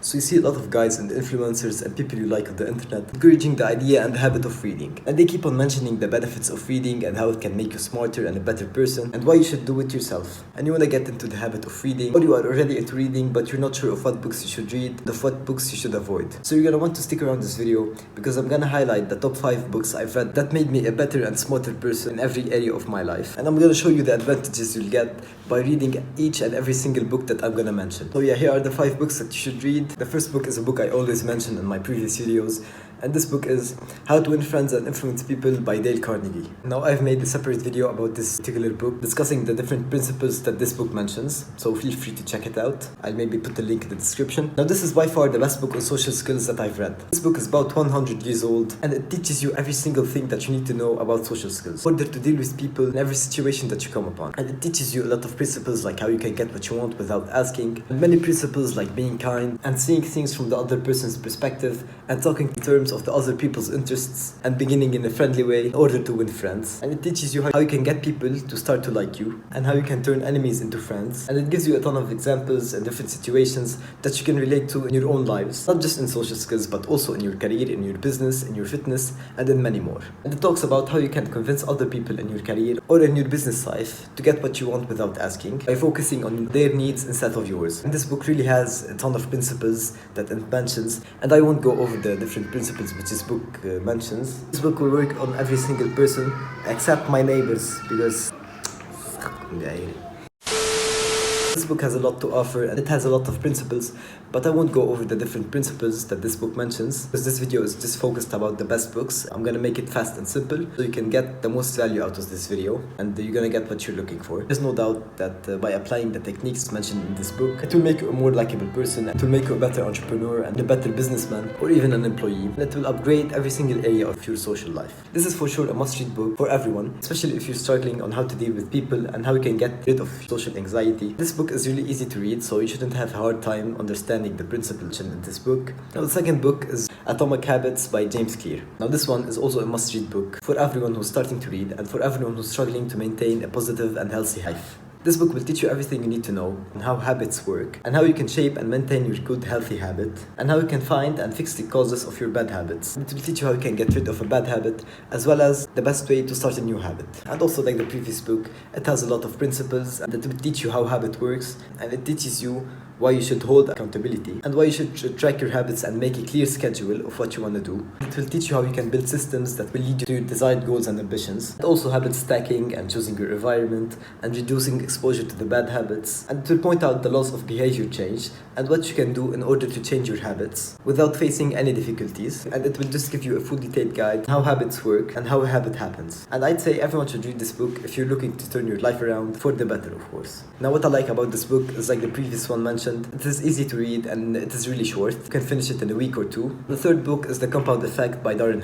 So you see a lot of guys and influencers and people you like on the internet encouraging the idea and the habit of reading. And they keep on mentioning the benefits of reading and how it can make you smarter and a better person and why you should do it yourself. And you want to get into the habit of reading, or you are already into reading but you're not sure of what books you should read, of what books you should avoid. So you're gonna want to stick around this video because I'm gonna highlight the top 5 books I've read that made me a better and smarter person in every area of my life. And I'm gonna show you the advantages you'll get by reading each and every single book that I'm gonna mention. So yeah, here are the 5 books that you should read. The first book is a book I always mention in my previous videos, and this book is How to Win Friends and Influence People by Dale Carnegie. Now I've made a separate video about this particular book discussing the different principles that this book mentions, so feel free to check it out. I'll maybe put the link in the description. Now this is by far the best book on social skills that I've read. This book is about 100 years old and it teaches you every single thing that you need to know about social skills in order to deal with people in every situation that you come upon. And it teaches you a lot of principles like how you can get what you want without asking, and many principles like being kind and seeing things from the other person's perspective and talking in terms of the other people's interests and beginning in a friendly way in order to win friends. And it teaches you how you can get people to start to like you and how you can turn enemies into friends. And it gives you a ton of examples and different situations that you can relate to in your own lives, not just in social skills but also in your career, in your business, in your fitness, and in many more. And it talks about how you can convince other people in your career or in your business life to get what you want without asking by focusing on their needs instead of yours. And this book really has a ton of principles that it mentions, and I won't go over the different principles which this book mentions. This book will work on every single person except my neighbors because this book has a lot to offer and it has a lot of principles, but I won't go over the different principles that this book mentions because this video is just focused about the best books. I'm gonna make it fast and simple so you can get the most value out of this video and you're gonna get what you're looking for. There's no doubt that by applying the techniques mentioned in this book, it will make you a more likable person, it will make you a better entrepreneur and a better businessman or even an employee. And it will upgrade every single area of your social life. This is for sure a must-read book for everyone, especially if you're struggling on how to deal with people and how you can get rid of social anxiety. This book is really easy to read, so you shouldn't have a hard time understanding the principles in this book. Now the second book is Atomic Habits by James Clear. Now this one is also a must-read book for everyone who's starting to read and for everyone who's struggling to maintain a positive and healthy life. This book will teach you everything you need to know on how habits work and how you can shape and maintain your good healthy habit and how you can find and fix the causes of your bad habits. It will teach you how you can get rid of a bad habit as well as the best way to start a new habit. And also like the previous book, it has a lot of principles and it will teach you how habit works, and it teaches you why you should hold accountability and why you should track your habits and make a clear schedule of what you want to do. It will teach you how you can build systems that will lead you to your desired goals and ambitions, and also habit stacking and choosing your environment and reducing exposure to the bad habits. And it will point out the laws of behavior change and what you can do in order to change your habits without facing any difficulties. And it will just give you a full detailed guide on how habits work and how a habit happens. And I'd say everyone should read this book if you're looking to turn your life around for the better, of course. Now what I like about this book is like the previous one mentioned, it is easy to read and it is really short. You can finish it in a week or two. The third book is The Compound Effect by Darren.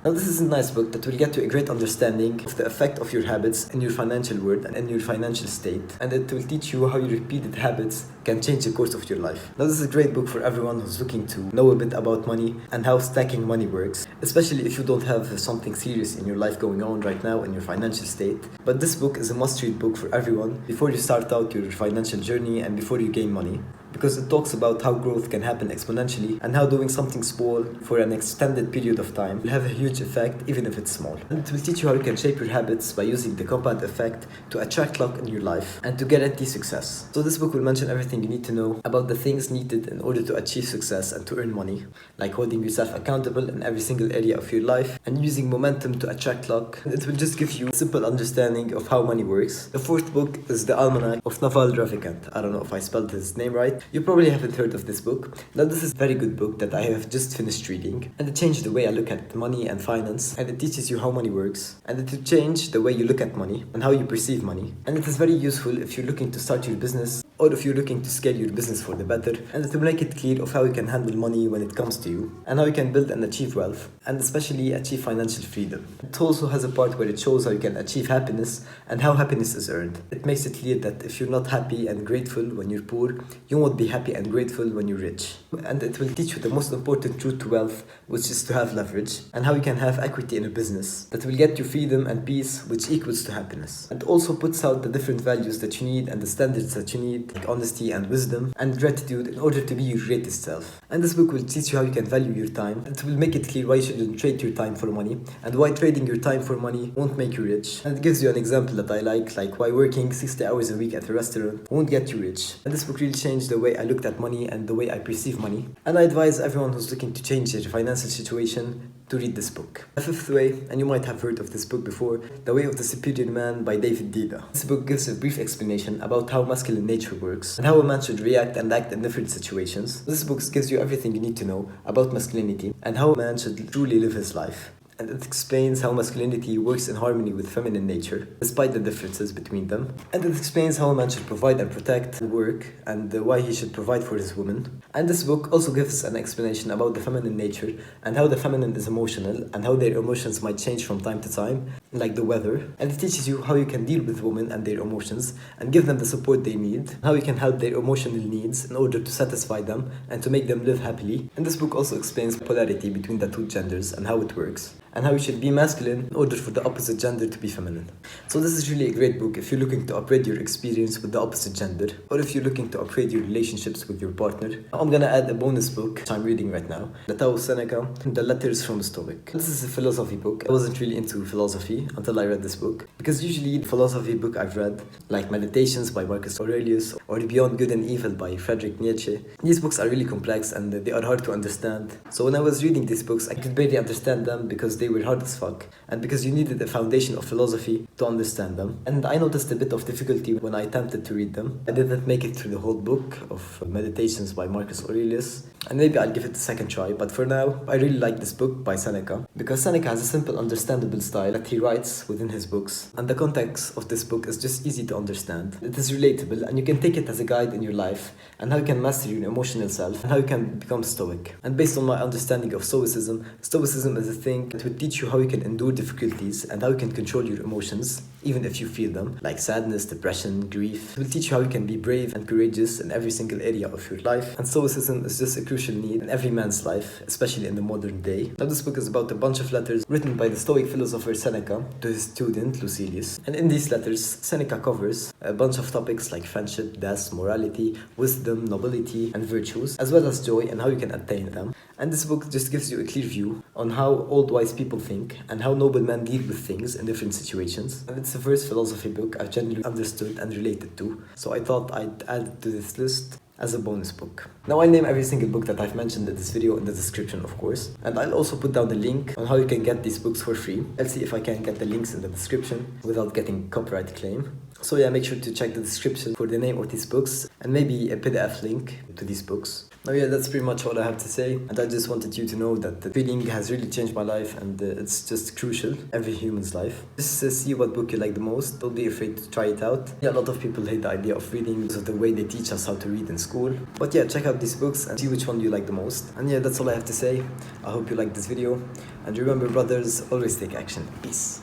Now this is a nice book that will get you a great understanding of the effect of your habits in your financial world and in your financial state, and it will teach you how your repeated habits can change the course of your life. Now this is a great book for everyone who's looking to know a bit about money and how stacking money works, especially if you don't have something serious in your life going on right now in your financial state. But this book is a must-read book for everyone before you start out your financial journey and before you gain money, because it talks about how growth can happen exponentially and how doing something small for an extended period of time will have a huge effect even if it's small. And it will teach you how you can shape your habits by using the compound effect to attract luck in your life and to guarantee success. So this book will mention everything you need to know about the things needed in order to achieve success and to earn money, like holding yourself accountable in every single area of your life and using momentum to attract luck. And it will just give you a simple understanding of how money works. The fourth book is The Almanack of Naval Ravikant. I don't know if I spelled his name right. You probably haven't heard of this book. Now this is a very good book that I have just finished reading, and it changed the way I look at money and finance, and it teaches you how money works, and it will change the way you look at money and how you perceive money. And it is very useful if you're looking to start your business or if you're looking to scale your business for the better, and it will make it clear of how you can handle money when it comes to you and how you can build and achieve wealth and especially achieve financial freedom. It also has a part where it shows how you can achieve happiness and how happiness is earned. It makes it clear that if you're not happy and grateful when you're poor, you won't be happy and grateful when you're rich. And it will teach you the most important truth to wealth, which is to have leverage, and how you can have equity in a business that will get you freedom and peace, which equals to happiness. And also puts out the different values that you need and the standards that you need need like honesty and wisdom and gratitude in order to be your greatest self. And this book will teach you how you can value your time, and it will make it clear why you shouldn't trade your time for money and why trading your time for money won't make you rich. And it gives you an example that I like why working 60 hours a week at a restaurant won't get you rich. And this book really changed the way I looked at money and the way I perceive money. And I advise everyone who's looking to change their financial situation to read this book. The Fifth Way, and you might have heard of this book before, The Way of the Superior Man by Deida. This book gives a brief explanation about how masculine nature works and how a man should react and act in different situations. This book gives you everything you need to know about masculinity and how a man should truly live his life. And it explains how masculinity works in harmony with feminine nature, despite the differences between them. And it explains how a man should provide and protect and work, and why he should provide for his woman. And this book also gives an explanation about the feminine nature, and how the feminine is emotional, and how their emotions might change from time to time, like the weather. And it teaches you how you can deal with women and their emotions, and give them the support they need, how you can help their emotional needs in order to satisfy them, and to make them live happily. And this book also explains polarity between the two genders, and how it works, and how you should be masculine in order for the opposite gender to be feminine. So this is really a great book if you're looking to upgrade your experience with the opposite gender, or if you're looking to upgrade your relationships with your partner. I'm gonna add a bonus book which I'm reading right now, The Tao of Seneca, The Letters from Stoic. This is a philosophy book. I wasn't really into philosophy until I read this book, because usually the philosophy book I've read, like Meditations by Marcus Aurelius or Beyond Good and Evil by Friedrich Nietzsche, these books are really complex and they are hard to understand. So when I was reading these books, I could barely understand them because they were hard as fuck, and because you needed a foundation of philosophy to understand them. And I noticed a bit of difficulty when I attempted to read them. I didn't make it through the whole book of Meditations by Marcus Aurelius, and maybe I'll give it a second try. But for now, I really like this book by Seneca, because Seneca has a simple, understandable style that he writes within his books, and the context of this book is just easy to understand. It is relatable, and you can take it as a guide in your life, and how you can master your emotional self, and how you can become stoic. And based on my understanding of Stoicism is a thing that will teach you how you can endure difficulties and how you can control your emotions, even if you feel them, like sadness, depression, grief. It will teach you how you can be brave and courageous in every single area of your life. And Stoicism is just a crucial need in every man's life, especially in the modern day. Now this book is about a bunch of letters written by the Stoic philosopher Seneca to his student Lucilius. And in these letters, Seneca covers a bunch of topics like friendship, death, morality, wisdom, nobility, and virtues, as well as joy and how you can attain them. And this book just gives you a clear view on how old wise people think and how noble men deal with things in different situations. And it's the first philosophy book I've genuinely understood and related to, so I thought I'd add it to this list as a bonus book. Now I'll name every single book that I've mentioned in this video in the description, of course, and I'll also put down the link on how you can get these books for free. I'll see if I can get the links in the description without getting copyright claim. So yeah, make sure to check the description for the name of these books and maybe a PDF link to these books. Now yeah, that's pretty much all I have to say, and I just wanted you to know that the reading has really changed my life, and it's just crucial in every human's life. Just see what book you like the most. Don't be afraid to try it out. Yeah, a lot of people hate the idea of reading because of the way they teach us how to read in school. But yeah, check out these books and see which one you like the most. And yeah, that's all I have to say. I hope you liked this video. And remember, brothers, always take action. Peace.